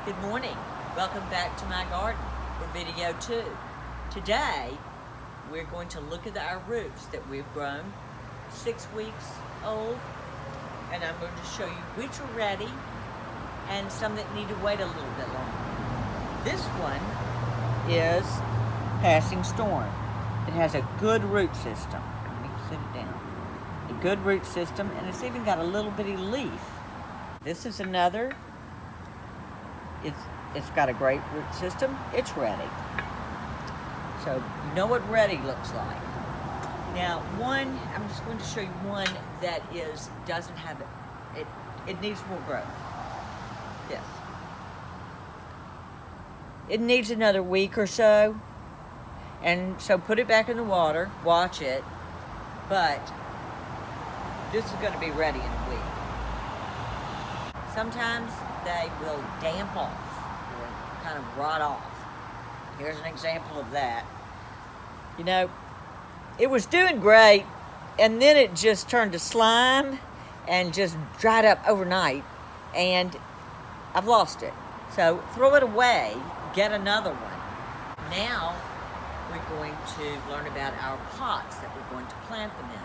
Good morning. Welcome back to my garden for video 2. Today, we're going to look at our roots that we've grown 6 weeks old, and I'm going to show you which are ready and some that need to wait a little bit longer. This one is Passing Storm. It has a good root system. Let me sit it down. A good root system, and it's even got a little bitty leaf. This is another. It's got a great root system. It's ready. So you know what ready looks like. Now I'm just going to show you one that doesn't have it. It needs more growth. This. It needs another week or so. And so put it back in the water, watch it, but this is going to be ready in a week. Sometimes they will damp off or kind of rot off. Here's an example of that. You know, it was doing great, and then it just turned to slime and just dried up overnight, and I've lost it. So throw it away, get another one. Now we're going to learn about our pots that we're going to plant them in.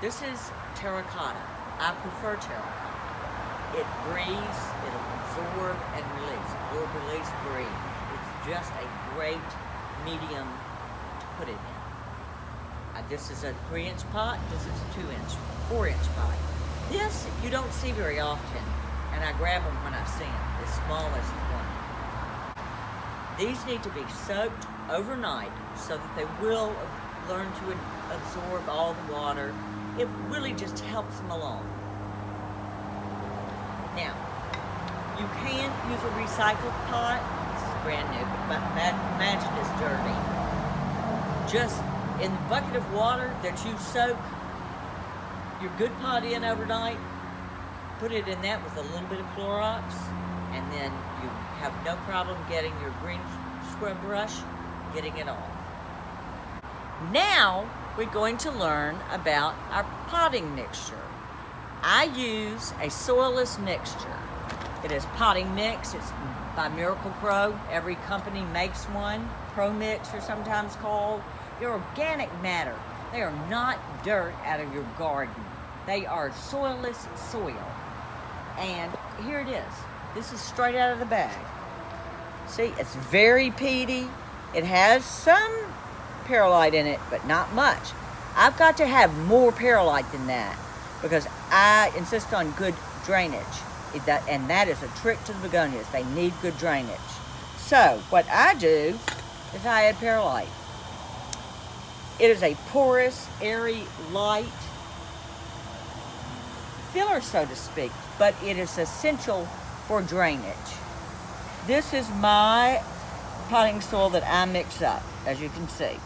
This is terracotta. I prefer terracotta. It breathes, it'll absorb and release. Absorb, release, breathe. It's just a great medium to put it in. This is a 3-inch pot. This is a 2-inch, 4-inch pot. This you don't see very often, and I grab them when I see them, the smallest one. These need to be soaked overnight so that they will learn to absorb all the water. It really just helps them along. Now, you can use a recycled pot. This is brand new, but imagine it's dirty. Just in the bucket of water that you soak your good pot in overnight, put it in that with a little bit of Clorox, and then you have no problem getting your green scrub brush, getting it off. Now, we're going to learn about our potting mixture. I use a soilless mixture. It is potting mix. It's by Miracle Pro. Every company makes one. Pro Mix are sometimes called. They're organic matter. They are not dirt out of your garden. They are soilless soil. And here it is. This is straight out of the bag. See, it's very peaty. It has some perlite in it, but not much. I've got to have more perlite than that because I insist on good drainage. And that is a trick to the begonias. They need good drainage. So what I do is I add perlite. It is a porous, airy, light filler, so to speak, but it is essential for drainage. This is my potting soil that I mix up, as you can see.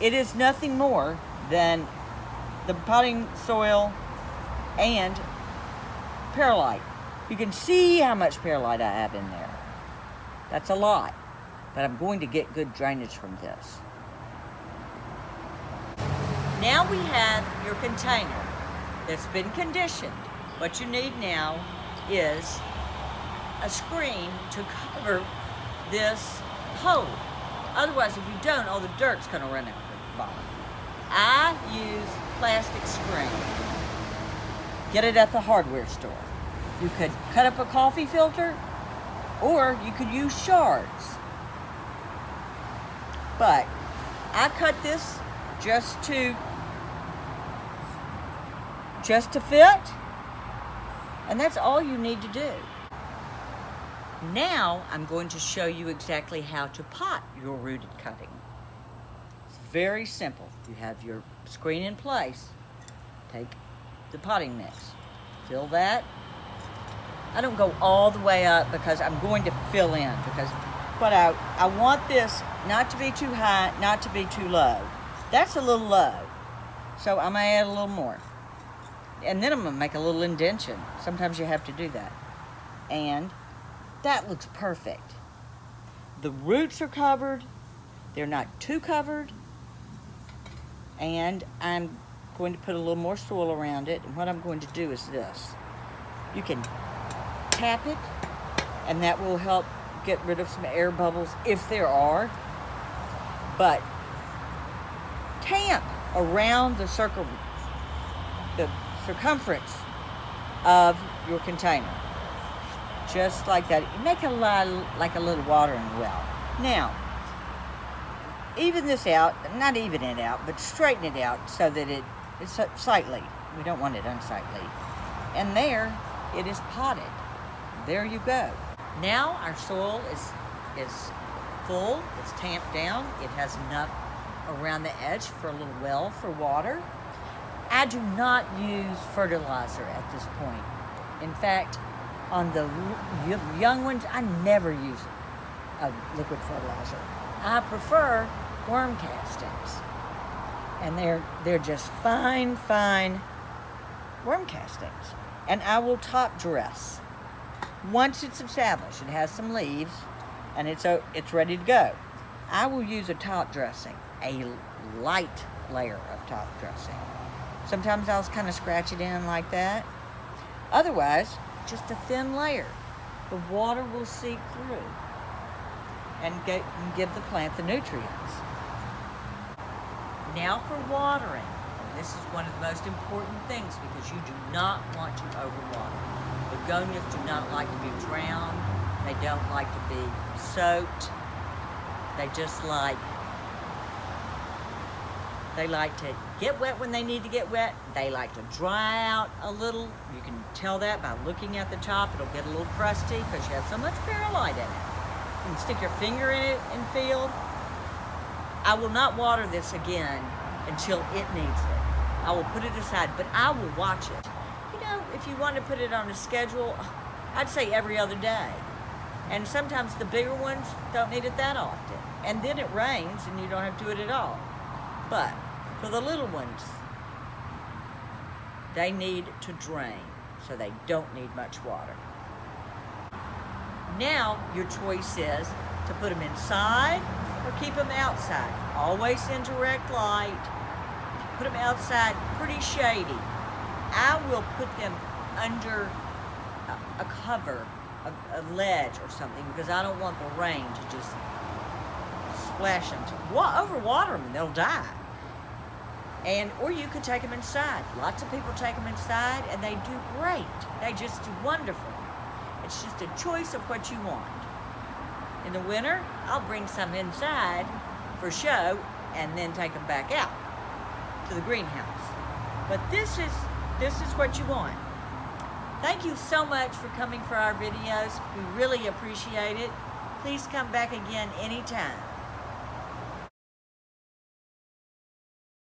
It is nothing more than the potting soil and perlite. You can see how much perlite I have in there. That's a lot, but I'm going to get good drainage from this. Now we have your container that's been conditioned. What you need now is a screen to cover this hole. Otherwise, if you don't, all the dirt's going to run out the bottom. I use plastic screen. Get it at the hardware store. You could cut up a coffee filter, or you could use shards. But I cut this just to fit, and that's all you need to do. Now I'm going to show you exactly how to pot your rooted cutting. It's very simple. You have your screen in place. Take the potting mix. Fill that. I don't go all the way up because I'm going to fill in, because what I want this not to be too high, not to be too low. That's a little low. So I'm going to add a little more. And then I'm going to make a little indentation. Sometimes you have to do that. And that looks perfect. The roots are covered. They're not too covered. And I'm going to put a little more soil around it. And what I'm going to do is this. You can tap it, and that will help get rid of some air bubbles if there are. But tamp around the circumference of your container. Just like that. You make like a little watering well. Now, even this out, not even it out, but straighten it out so that it's sightly. We don't want it unsightly. And there, it is potted. There you go. Now our soil is full, it's tamped down, it has enough around the edge for a little well for water. I do not use fertilizer at this point. In fact, on the young ones, I never use a liquid fertilizer. I prefer worm castings. And they're just fine worm castings. And I will top dress. Once it's established, it has some leaves, and it's ready to go. I will use a top dressing, a light layer of top dressing. Sometimes I'll kind of scratch it in like that. Otherwise, just a thin layer. The water will seep through and give the plant the nutrients. Now for watering. This is one of the most important things because you do not want to overwater. Begonias do not like to be drowned. They don't like to be soaked. They like to get wet when they need to get wet. They like to dry out a little. You can tell that by looking at the top. It'll get a little crusty because you have so much perlite in it. You can stick your finger in it and feel. I will not water this again until it needs it. I will put it aside, but I will watch it. You know, if you want to put it on a schedule, I'd say every other day. And sometimes the bigger ones don't need it that often. And then it rains and you don't have to do it at all. But for the little ones, they need to drain, so they don't need much water. Now your choice is to put them inside or keep them outside. Always in direct light. Put them outside, pretty shady. I will put them under a cover, a ledge or something, because I don't want the rain to just splash them. Overwater them and they'll die. Or you could take them inside. Lots of people take them inside and they do great. They just do wonderful. It's just a choice of what you want. In the winter, I'll bring some inside for show and then take them back out to the greenhouse. But this is what you want. Thank you so much for coming for our videos. We really appreciate it. Please come back again anytime.